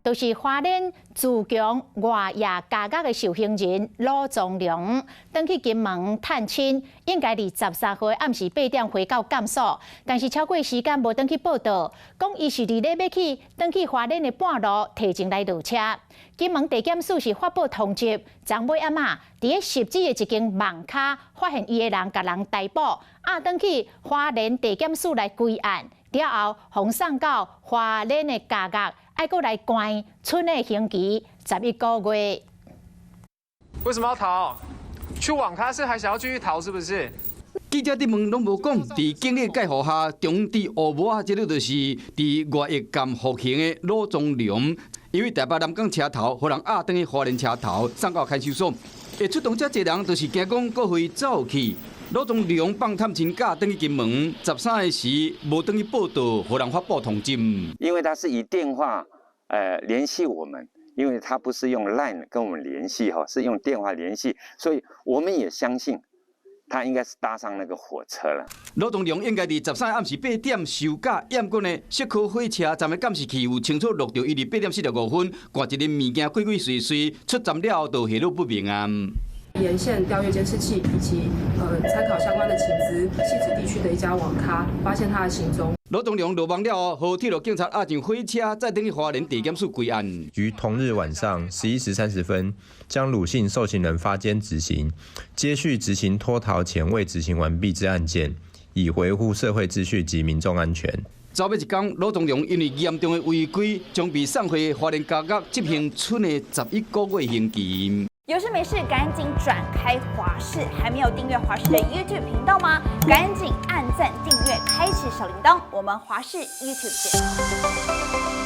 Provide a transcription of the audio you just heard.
就是花莲自强外野家角的受刑人罗宗良，登去金门探亲，应该伫13岁暗时8点回到监所，但是超过时间无登去报到，讲伊是伫咧要去登去花莲的半路提前来落车。金门地检署是发布通缉，昨尾暗仔伫咧汐止的一间网咖发现伊的人，甲人逮捕，登去花莲地检署来归案。了后，奉送到花莲的家角，爱过来关，村的刑期11个月。为什么要逃？去网咖是还想要继续逃，是不是？记者伫问拢无讲，伫警力介护下，中治乌无啊，即个就是伫外役监服刑的罗宗良，因为台北南港车头，互人等去花莲车头，送到看守所。会出动遮侪人，就是惊讲各会走去。罗宗良放探亲假，登去金门13个时无登去报道，互人发布通知。因为他是以电话联系我们，因为他不是用 LINE 跟我们联系哈，是用电话联系，所以我们也相信他应该是搭上那个火车了。罗宗良应该伫13暗时8点收假，验过呢，适可火车站的监视器有清楚录到伊伫8点45分，挂一个物件鬼鬼祟祟，出站了后就下落不明啊。沿线调阅监视器以及参考相关的情资，汐止地区的一家网咖发现他的行踪。罗宗良落网了后，和铁路警察押上火车，再登去花莲地检署归案。于同日晚上11时30分，将鲁姓受刑人发监执行，接续执行脱逃前未执行完毕之案件，以维护社会秩序及民众安全。早尾一天，罗宗良因为严重的违规，将被送回花莲家角执行村的11个月刑期。有事没事赶紧转开华视，还没有订阅华视的 YouTube 频道吗？赶紧按赞、订阅、开启小铃铛，我们华视 YouTube 见。